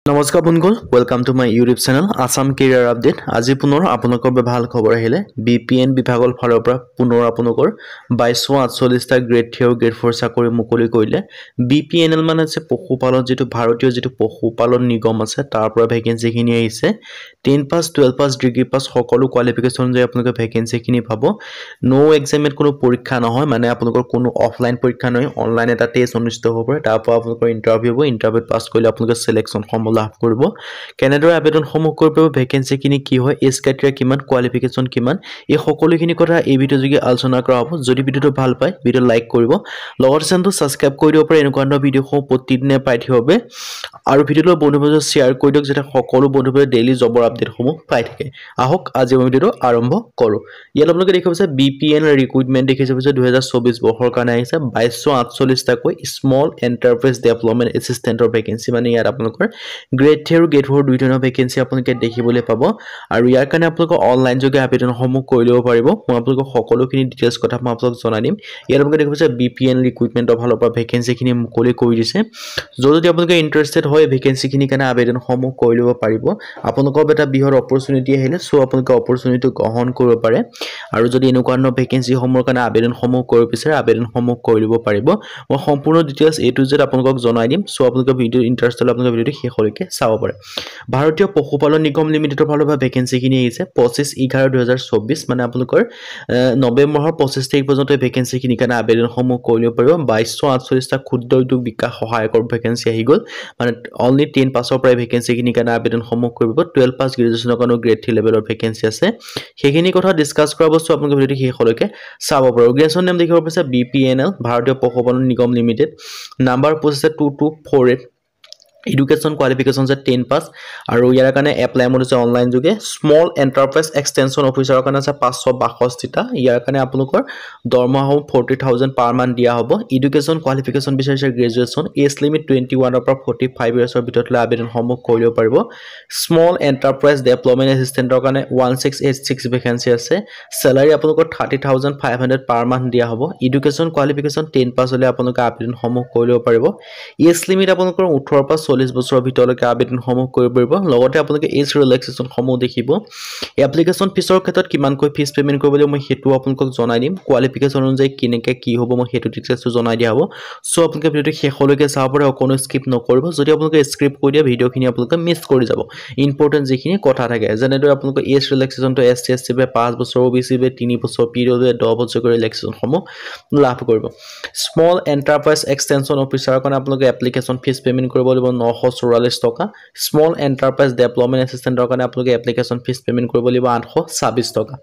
নমস্কাৰ বন্ধুসকল welcome to my YouTube channel Assam career update আজি পুনৰ আপোনালোকৰ বাবে ভাল খবৰ আহিলে বিপিএন বিভাগৰ ফালৰ পৰা পুনৰ আপোনালোকৰ 2248 টা গ্ৰেড 3 আৰু গ্ৰেড 4 চাকৰি মুকলি কৰিলে বিপিএনএল মানে আছে পশুপালন যেটো ভাৰতীয় যেটো পশুপালন নিগম আছে তাৰ পৰা ভ্যাকেন্সি খিনি আহিছে 10 পাস 12 পাস ডিগ্ৰী পাস সকলো কোৱালিফিকেশন যে আপোনালোকে ভ্যাকেন্সি খিনি পাব নো এক্সামত কোনো পৰীক্ষা নহয় মানে আপোনালোকৰ কোনো অফলাইন পৰীক্ষা নহয় অনলাইন এটা টেষ্ট অনুষ্ঠিত হ'ব পাৰে তাৰ পৰা আপোনালোকৰ ইন্টাৰভিউ হ'ব ইন্টাৰভিউত পাস কৰিলে আপোনালোকে সিলেকশন লাভ কৰিব কেনেদৰে আবেদন সমূহ কৰিব ভ্যাকেন্সি কিনি কি হয় এজ ক্ৰাইটেৰিয়া কিমান কোৱালিফিকেশন কিমান এই সকলোখিনি কথা এই ভিডিও যোগে আলোচনা কৰা হ'ব যদি ভিডিওটো ভাল পায় ভিডিও লাইক কৰিব লগতে চেনেলটো সাবস্ক্ৰাইব কৰি দিব পাৰে এনেকুৱা ধৰণৰ ভিডিও সমূহ প্ৰতিদিনে পাই থাকিব আৰু ভিডিওটো বন্ধুবৰ্গৰ লগত শ্বেয়াৰ কৰি দিয়ক যাতে সকলো বন্ধুবোৰে ডেইলি জবৰ আপডেট সমূহ পাই থাকে আহক আজি মই ভিডিওটো আৰম্ভ কৰো ইয়াত আপোনালোকে দেখিব আছে বিপিএন ৰিক্ৰুটমেন্ট দেখিছে 2024 বৰ্ষৰ কাৰণে আহিছে 2248 টা কৈ স্মল এন্টাৰপ্ৰাইজ ডেভেলপমেন্ট এসিস্টেন্টৰ ভ্যাকেন্সি মানে ইয়াত আপোনালোকৰ গ্ৰেড 3 আৰু গ্ৰেড 4 দুই ধৰণৰ ভ্যাকেন্সি আপোনালোকে দেখিবলৈ পাব আৰু ইয়াৰ কাৰণে আপোনালোকে অনলাইন যোগে আবেদন সমূহ কৰি লব পাৰিব মই আপোনালোকক সকলোখিনি ডিটেইলছ কথা মই আপোনালোকক জনাই দিম ইয়াৰ আপোনালোকে দেখিব যে বিপিএন ৰিক্ৰুটমেন্টৰ ফালৰ পৰা ভ্যাকেন্সি খিনি মুকলি কৰি দিছে যদি আপোনালোকে ইন্টাৰেষ্টেড হয় ভ্যাকেন্সি খিনি কাৰণে আবেদন সমূহ কৰি লব পাৰিব আপোনালোকৰ এটা বিহৰ অপৰচুনিটি আহিলে সো আপোনালোকে অপৰচুনিটি গ্ৰহণ কৰিব পাৰে আৰু যদি এনেকুৱা ধৰণৰ ভ্যাকেন্সি সমূহৰ কাৰণে আবেদন সমূহ কৰিব বিচাৰে আবেদন সমূহ কৰি লব পাৰিব মই সম্পূৰ্ণ ডিটেইলছ এ টু জেড আপোনালোকক জনাই দিম সো আপোনালোকে ভিডিও ইন্টাৰেষ্টেড আপোনালোকে ভিডিওটো শেষলৈকে চাব পাৰে ভাৰতীয় পশুপালন নিগম লিমিটেডৰ ফালৰ পৰা ভ্যাকেন্সি খিনি আহিছে 25/11/2024 মানে আপোনালোকৰ নৱেম্বৰৰ 25 তাৰিখ পৰ্যন্ত ভ্যাকেন্সি খিনি কাৰণে আবেদন সমূহ কৰি লব পাৰিব 2248 টা ক্ষুদ্ৰ উদ্যোগ বিকাশ সহায়কৰ ভ্যাকেন্সি আহি গল মানে অনলি 10 পাছৰ পৰা ভ্যাকেন্সি খিনি কাৰণে আবেদন সমূহ কৰিব 12 পাছ গ্ৰেজুৱেচনৰ কাৰণে গ্ৰেড 3 লেভেলৰ ভ্যাকেন্সি আছে সেইখিনি কথা ডিসকাস কৰা বস্তু আপোনালোকে ভিডিওটো শেষলৈকে চাব পাৰে অৰ্গেনাইজেশ্যন নেম দেখিব পাইছে বিপিএনএল ভাৰতীয় পশুপালন নিগম limited number post 2248 Education qualifications at 10 pass আৰু ইয়াৰ কাৰণে এপ্লাই মোড আছে অনলাইন যোগে স্মল এন্টাৰপ্ৰাইজ এক্সটেনশন অফিচাৰৰ কাৰণে আছে 562 টা ইয়াৰ কাৰণে আপোনালোকৰ দৰমহা 40000 পাৰ মান দিয়া হ'ব এডুকেশ্যন কোৱালিফিকেশন বিচাৰিছে গ্ৰেজুৱেচন এজ লিমিট 21 ৰ পৰা 45 ইয়াৰ্ছৰ ভিতৰত আবেদন সমূহ কৰিব পাৰিব স্মল এন্টাৰপ্ৰাইজ ডেভেলপমেন্ট এসিস্টেন্টৰ কাৰণে 1686 ভ্যাকেন্সি আছে স্যালাৰি আপোনালোকৰ 30500 পাৰ মান দিয়া হ'ব এডুকেশ্যন কোৱালিফিকেশন 10 পাছ হলে আপোনালোকে আবেদন সমূহ কৰিব পাৰিব এজ লিমিট আপোনালোকৰ 18 পৰা 40 বছৰৰ ভিতৰলৈকে আবেদন সমূহ কৰিব পাৰিব লগতে আপোনালোকে এজ ৰিলেক্সেশন সমূহ দেখিব এপ্লিকেশন ফিছৰ ক্ষেত্ৰত কিমানকৈ ফিছ পেমেন্ট কৰিব লাগিব মই হেতু আপোনালোকক জনাই দিম কোৱালিফিকেশন অনুযায়ী কিনেকে কি হ'ব মই হেতু ডিটেইলছটো জনাই দিয়া হ'ব সো আপোনালোকে ভিডিওটো শেষলৈকে চাব পাৰে কোনো স্কিপ নকৰিব যদি আপোনালোকে স্কিপ কৰি দিয়া ভিডিওখিনি আপোনালোকে মিছ কৰি যাব ইম্পৰ্টেন্ট যিখিনি কথা থাকে যেনেদৰে আপোনালোকে এজ ৰিলেক্সেশনটো এছটি বে 5 বছৰ ওবিসি বে 3 বছৰ পিৰিয়ড বে 10 বছৰ কৰি ৰিলেক্সেশন সমূহ লাভ কৰিব স্মল এন্টাৰপ্ৰাইজ এক্সটেনশন অফিচাৰৰ কাৰণে আপোনালোকে এপ্লিকেশন ফিছ পেমেন্ট কৰিব লাগিব 944 টকা স্মল এন্টাৰপ্ৰাইজ ডেভেলপমেন্ট এসিস্টেন্টৰ কাৰণে আপোনালোকে এপ্লিকেশন ফিছ পেমেন্ট কৰিব লাগিব 826 টকা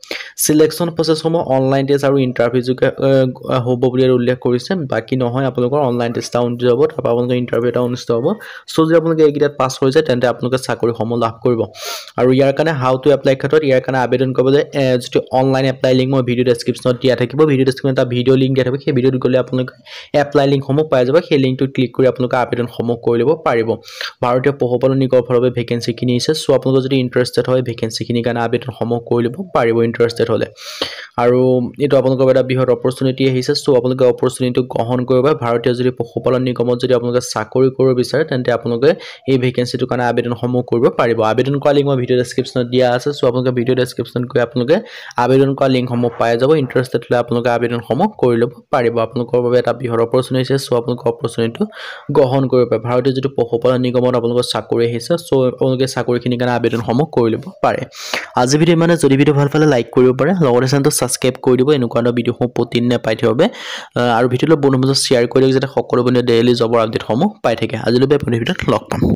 সিলেকশন প্ৰসেছ সমূহ অনলাইন টেষ্ট আৰু ইন্টাৰভিউ যোগে হ'ব বুলি উল্লেখ কৰিছে বাকি নহয় আপোনালোকৰ অনলাইন টেষ্ট অনুষ্ঠিত হ'ব তাৰ আপোনালোকৰ ইন্টাৰভিউ এটা অনুষ্ঠিত হ'ব সো যদি আপোনালোকে এইকেইটাত পাছ হৈ যায় তেন্তে আপোনালোকে চাকৰি সমূহ লাভ কৰিব আৰু ইয়াৰ কাৰণে হাউ টু এপ্লাই ক্ষেত্ৰত ইয়াৰ কাৰণে আবেদন কৰিবলৈ যেটো অনলাইন এপ্লাই লিংক মই ভিডিও ডেসক্ৰিপচনত দিয়া থাকিব ভিডিও ডেসক্ৰিপচনত এটা ভিডিও লিংক দিয়া থাকিব সেই ভিডিওত গলে আপোনালোকে এপ্লাই লিংক সমূহ পাই যাব সেই লিংকটো ক্লিক কৰি আপোনালোকে আবেদন সমূহ কৰি লব পাৰিব ভাৰতীয় পশুপালন নিগমৰ ফালৰ পৰা ভ্যাকেন্সি খিনি আছে সো আপোনালোক যদি ইন্টাৰেষ্টেড হয় ভ্যাকেন্সি খিনি কাৰণে আবেদন সমূহ কৰি লব পাৰিব ইন্টাৰেষ্টেড হলে আৰু এটো আপোনালোকৰ এটা বিহৰ অপৰচুনিটি আহিছে সো আপোনালোকে অপৰচুনিটি গ্ৰহণ কৰিব ভাৰতীয় যদি পশুপালন নিগমত যদি আপোনালোকে চাকৰি কৰিব বিচাৰে তেন্তে আপোনালোকে এই ভ্যাকেন্সিটোৰ কাৰণে আবেদন সমূহ কৰিব পাৰিব আবেদন কৰা লিংক মই ভিডিও ডেসক্ৰিপচনত দিয়া আছে সো আপোনালোকে ভিডিও ডেসক্ৰিপচনত গৈ আপোনালোকে আবেদন কৰা লিংক সমূহ পাই যাব ইন্টাৰেষ্টেড হলে আপোনালোকে আবেদন সমূহ কৰি লব পাৰিব আপোনালোকৰ বাবে এটা বিহৰ অপৰচুনিটি আছে সো আপোনালোকে অপৰচুনিটিটো গ্ৰহণ কৰিব ভাৰতীয় যদি পশুপালন নিগমত আপোনালোকৰ চাকৰি আহিছে সো আপোনালোকে চাকৰিখিনিৰ কাৰণে আবেদন সমূহ কৰি লব পাৰে আজি ভিডিও মানে যদি ভিডিও ভাল পালে লাইক কৰিব পাৰে লগতে চেনেলটো সাবস্ক্ৰাইব কৰি দিব এনেকুৱা ধৰণৰ ভিডিও সমূহ প্ৰতিদিনে পাই থাকিব আৰু ভিডিওটো বন্ধুৰ মাজত শ্বেয়াৰ কৰি দিয়ক যাতে সকলো বন্ধুৱে ডেইলি জবৰ আপডেট সমূহ পাই থাকে আজিলৈ ভিডিওত লগ পাম